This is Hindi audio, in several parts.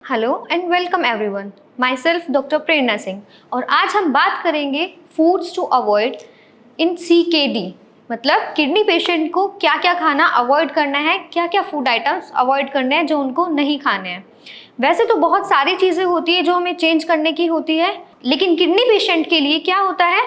Hello and welcome everyone. My self doctor Prerna Singh और आज हम बात करेंगे foods to avoid in CKD, मतलब किडनी पेशेंट को क्या क्या खाना अवॉइड करना है, क्या क्या फूड आइटम्स अवॉइड करने हैं जो उनको नहीं खाने हैं। वैसे तो बहुत सारी चीज़ें होती है जो हमें चेंज करने की होती है, लेकिन किडनी पेशेंट के लिए क्या होता है,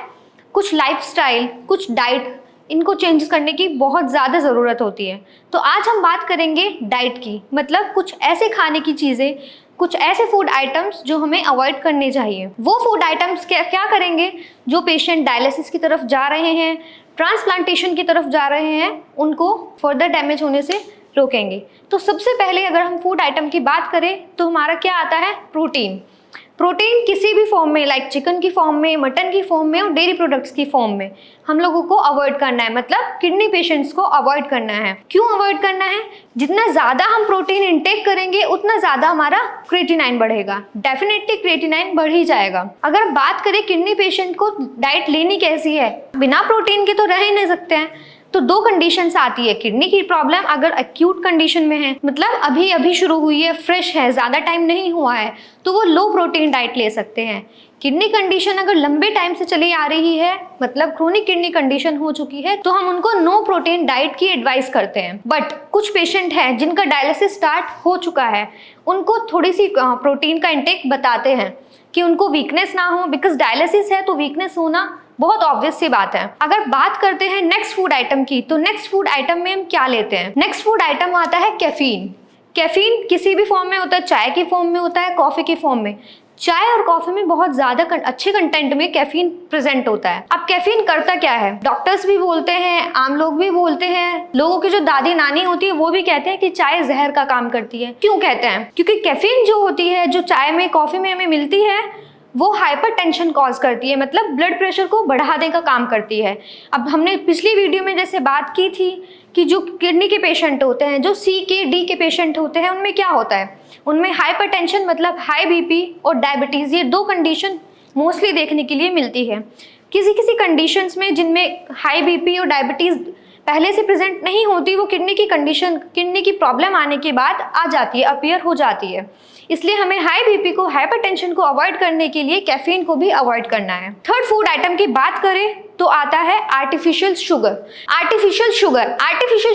कुछ लाइफस्टाइल, कुछ डाइट, इनको चेंज करने की बहुत ज़्यादा ज़रूरत होती है। तो आज हम बात करेंगे डाइट की, मतलब कुछ ऐसे खाने की चीज़ें, कुछ ऐसे फूड आइटम्स जो हमें अवॉइड करने चाहिए। वो फूड आइटम्स क्या क्या करेंगे जो पेशेंट डायलिसिस की तरफ जा रहे हैं, ट्रांसप्लांटेशन की तरफ जा रहे हैं, उनको फर्दर डैमेज होने से रोकेंगे। तो सबसे पहले अगर हम फूड आइटम की बात करें तो हमारा क्या आता है, प्रोटीन। प्रोटीन किसी भी फॉर्म में, लाइक चिकन की फॉर्म में, मटन की फॉर्म में और डेयरी प्रोडक्ट्स की फॉर्म में हम लोगों को अवॉइड करना है, मतलब किडनी पेशेंट्स को अवॉइड करना है। क्यों अवॉइड करना है? जितना ज़्यादा हम प्रोटीन इंटेक करेंगे उतना ज़्यादा हमारा क्रिएटिनाइन बढ़ेगा। डेफिनेटली क्रिएटिनाइन बढ़ ही जाएगा। अगर बात करें किडनी पेशेंट को डाइट लेनी कैसी है, बिना प्रोटीन के तो रह ही नहीं सकते हैं। तो दो कंडीशंस आती है किडनी की प्रॉब्लम, अगर एक्यूट कंडीशन में है, मतलब अभी अभी शुरू हुई है, फ्रेश है, ज़्यादा टाइम नहीं हुआ है, तो वो लो प्रोटीन डाइट ले सकते हैं। किडनी कंडीशन अगर लंबे टाइम से चली आ रही है, मतलब क्रोनिक किडनी कंडीशन हो चुकी है, तो हम उनको नो प्रोटीन डाइट की एडवाइस करते हैं। बट कुछ पेशेंट हैं जिनका डायलिसिस स्टार्ट हो चुका है, उनको थोड़ी सी प्रोटीन का इंटेक बताते हैं कि उनको वीकनेस ना हो, बिकॉज डायलिसिस है तो वीकनेस होना बहुत ऑब्वियस सी बात है। अगर बात करते हैं नेक्स्ट फूड आइटम की, तो नेक्स्ट फूड आइटम में हम क्या लेते हैं? नेक्स्ट फूड आइटम आता है कैफीन। कैफीन किसी भी फॉर्म में होता है, चाय की फॉर्म में होता है, कॉफी की फॉर्म में। चाय और कॉफी में बहुत ज्यादा अच्छे कंटेंट में कैफीन प्रेजेंट होता है। अब कैफीन करता क्या है? डॉक्टर्स भी बोलते हैं, आम लोग भी बोलते हैं, लोगों की जो दादी नानी होती है वो भी कहते हैं कि चाय जहर का काम करती है। क्यों कहते हैं? क्योंकि कैफीन जो होती है, जो चाय में, कॉफी में हमें मिलती है, वो हाइपरटेंशन कॉज करती है, मतलब ब्लड प्रेशर को बढ़ाने का काम करती है। अब हमने पिछली वीडियो में जैसे बात की थी कि जो किडनी के पेशेंट होते हैं, जो CKD के पेशेंट होते हैं, उनमें क्या होता है, उनमें हाइपरटेंशन मतलब हाई BP और डायबिटीज़, ये दो कंडीशन मोस्टली देखने के लिए मिलती है। किसी किसी कंडीशंस में जिनमें हाई BP और डायबिटीज़ पहले से प्रेजेंट नहीं होती, वो किडनी की कंडीशन, किडनी की प्रॉब्लम आने के बाद आ जाती है, अपीयर हो जाती है। इसलिए हमें हाई BP को, हाइपरटेंशन को अवॉइड करने के लिए कैफीन को भी अवॉइड करना है। थर्ड फूड आइटम की बात करें तो आता है आर्टिफिशियल शुगर। आर्टिफिशियल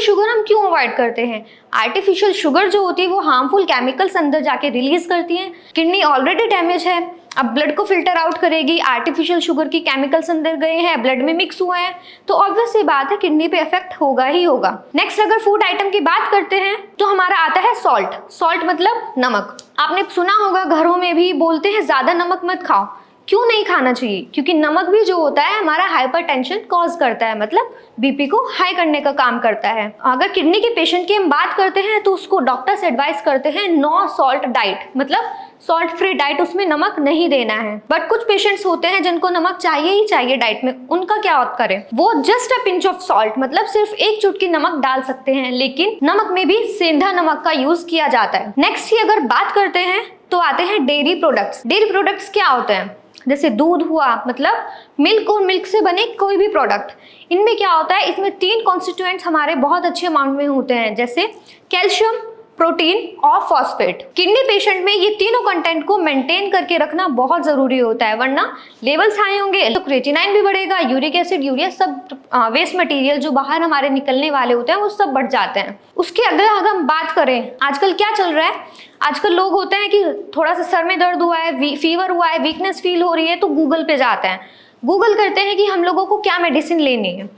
शुगर हम क्यों अवॉइड करते हैं? आर्टिफिशियल शुगर जो होती है वो हार्मफुल केमिकल्स अंदर जाके रिलीज करती हैं। किडनी ऑलरेडी डैमेज है, अब ब्लड को फिल्टर आउट करेगी, आर्टिफिशियल शुगर की केमिकल्स अंदर गए हैं, ब्लड में मिक्स हुए हैं, तो ऑब्वियस सी बात है किडनी पे इफेक्ट होगा ही होगा। नेक्स्ट अगर फूड आइटम की बात करते हैं तो हमारा आता है सॉल्ट। सॉल्ट मतलब नमक। आपने सुना होगा, घरों में भी बोलते हैं ज्यादा नमक मत खाओ। क्यों नहीं खाना चाहिए? क्योंकि नमक भी जो होता है हमारा हाइपरटेंशन कॉज करता है, मतलब BP को हाई करने का काम करता है। अगर किडनी के पेशेंट की हम बात करते हैं तो उसको डॉक्टर्स एडवाइस करते हैं नो सॉल्ट डाइट, मतलब सॉल्ट फ्री डाइट, उसमें नमक नहीं देना है। बट कुछ पेशेंट्स होते हैं जिनको नमक चाहिए ही चाहिए डाइट में, उनका क्या करें? वो just a pinch of salt, मतलब सिर्फ एक चुटकी नमक डाल सकते हैं, लेकिन नमक में भी सेंधा नमक का यूज किया जाता है। नेक्स्ट ही अगर बात करते हैं तो आते हैं डेयरी प्रोडक्ट्स। डेयरी प्रोडक्ट्स क्या होते हैं? जैसे दूध हुआ, मतलब मिल्क और मिल्क से बने कोई भी प्रोडक्ट। इनमें क्या होता है, इसमें 3 कॉन्स्टिट्यूएंट्स हमारे बहुत अच्छे अमाउंट में होते हैं, जैसे कैल्शियम, प्रोटीन और फॉस्फेट। किडनी पेशेंट में ये तीनों कंटेंट को मेंटेन करके रखना बहुत जरूरी होता है, वरना लेवल्स हाई होंगे तो क्रिएटिनाइन भी बढ़ेगा, यूरिक एसिड, यूरिया, सब वेस्ट मटेरियल जो बाहर हमारे निकलने वाले होते हैं वो सब बढ़ जाते हैं। उसके अगर हम बात करें, आजकल क्या चल रहा है, आजकल लोग होते हैं कि थोड़ा सा सर में दर्द हुआ है, फीवर हुआ है, वीकनेस फील हो रही है, तो गूगल पे जाते हैं, गूगल करते हैं कि हम लोगों को क्या मेडिसिन लेनी है।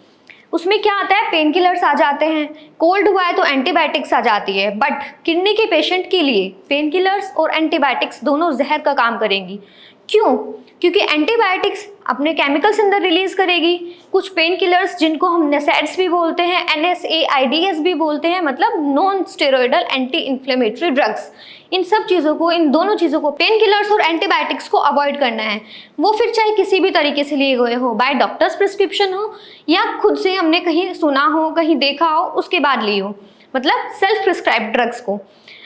उसमें क्या आता है, पेन किलर्स आ जाते हैं, कोल्ड हुआ है तो एंटीबायोटिक्स आ जाती है। बट किडनी के पेशेंट के लिए पेन किलर्स और एंटीबायोटिक्स दोनों जहर का काम करेंगी। क्यों? क्योंकि एंटीबायोटिक्स अपने केमिकल्स अंदर रिलीज करेगी, कुछ पेन किलर्स जिनको हम NSAIDs भी बोलते हैं, NSAIDs भी बोलते हैं, मतलब non steroidal anti inflammatory drugs, इन सब चीज़ों को, इन दोनों चीज़ों को, पेन किलर्स और एंटीबायोटिक्स को अवॉइड करना है। वो फिर चाहे किसी भी तरीके से लिए गए हो, बाय डॉक्टर्स प्रिस्क्रिप्शन हो या खुद से हमने कहीं सुना हो, कहीं देखा हो, उसके बाद ली हो, मतलब सेल्फ प्रिस्क्राइब ड्रग्स को।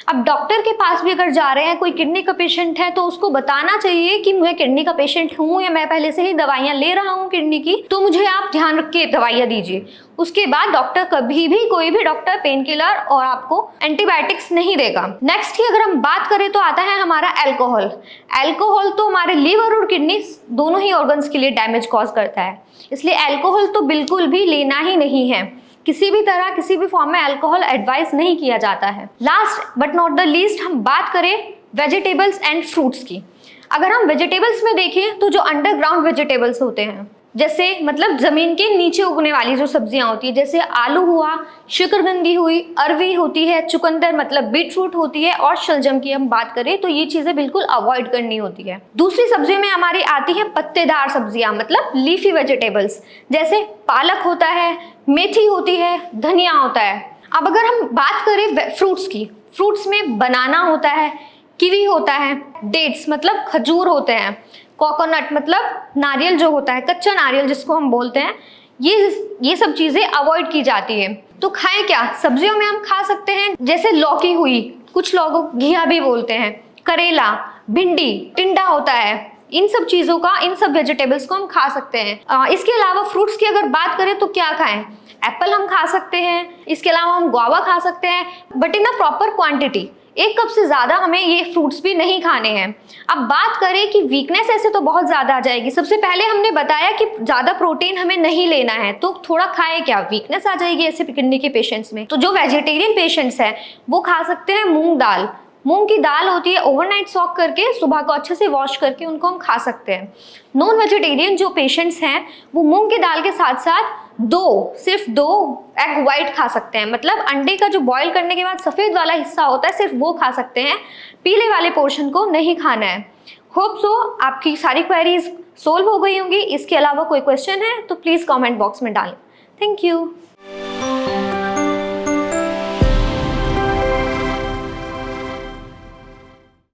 अब डॉक्टर के पास भी अगर जा रहे हैं, कोई किडनी का पेशेंट है, तो उसको बताना चाहिए कि मैं किडनी का पेशेंट हूँ या मैं पहले से ही दवाइयाँ ले रहा हूँ किडनी की, तो मुझे आप ध्यान रख के दवाइयाँ दीजिए। उसके बाद डॉक्टर कभी भी, कोई भी डॉक्टर पेन किलर और आपको एंटीबायोटिक्स नहीं देगा। नेक्स्ट की अगर हम बात करें तो आता है हमारा अल्कोहल। अल्कोहल तो हमारे लीवर और किडनी दोनों ही ऑर्गन्स के लिए डैमेज कॉज करता है, इसलिए अल्कोहल तो बिल्कुल भी लेना ही नहीं है। किसी भी तरह, किसी भी फॉर्म में अल्कोहल एडवाइस नहीं किया जाता है। Last but not the least हम बात करें वेजिटेबल्स एंड फ्रूट्स की। अगर हम वेजिटेबल्स में देखें तो जो अंडरग्राउंड वेजिटेबल्स होते हैं, जैसे मतलब जमीन के नीचे उगने वाली जो सब्जियां होती है, जैसे आलू हुआ, शकरकंदी हुई, अरवी होती है, चुकंदर मतलब बीट रूट होती है, और शलजम की हम बात करें तो ये चीजें बिल्कुल अवॉइड करनी होती है। दूसरी सब्जियों में हमारी आती है पत्तेदार सब्जियां, मतलब लीफी वेजिटेबल्स, जैसे पालक होता है, मेथी होती है, धनिया होता है। अब अगर हम बात करें फ्रूट्स की, फ्रूट्स में बनाना होता है, कीवी होता है, डेट्स मतलब खजूर होते हैं, कोकोनट मतलब नारियल जो होता है, कच्चा नारियल जिसको हम बोलते हैं, ये सब चीजें अवॉइड की जाती है। तो खाएं क्या? सब्जियों में हम खा सकते हैं जैसे लौकी हुई, कुछ लोग घिया भी बोलते हैं, करेला, भिंडी, टिंडा होता है, इन सब चीजों का, इन सब वेजिटेबल्स को हम खा सकते हैं। इसके अलावा फ्रूट्स की अगर बात करें तो क्या खाएं? एप्पल हम खा सकते हैं, इसके अलावा हम गुआवा खा सकते हैं, but in a proper quantity. 1 cup से ज़्यादा हमें ये फ्रूट्स भी नहीं खाने हैं। अब बात करें कि वीकनेस ऐसे तो बहुत ज़्यादा आ जाएगी। सबसे पहले हमने बताया कि ज़्यादा प्रोटीन हमें नहीं लेना है, तो थोड़ा खाएं क्या, वीकनेस आ जाएगी ऐसे किडनी के पेशेंट्स में। तो जो वेजिटेरियन पेशेंट्स हैं वो खा सकते हैं मूंग दाल। मूंग की दाल होती है, ओवरनाइट सॉक करके सुबह को अच्छे से वॉश करके उनको हम खा सकते हैं। नॉन वेजिटेरियन जो पेशेंट्स हैं वो मूंग की दाल के साथ साथ सिर्फ दो एग वाइट खा सकते हैं, मतलब अंडे का जो बॉईल करने के बाद सफ़ेद वाला हिस्सा होता है सिर्फ वो खा सकते हैं, पीले वाले पोर्शन को नहीं खाना है। होप सो आपकी सारी क्वेरीज सोल्व हो गई होंगी। इसके अलावा कोई क्वेश्चन है तो प्लीज़ कमेंट बॉक्स में डालें। Thank you.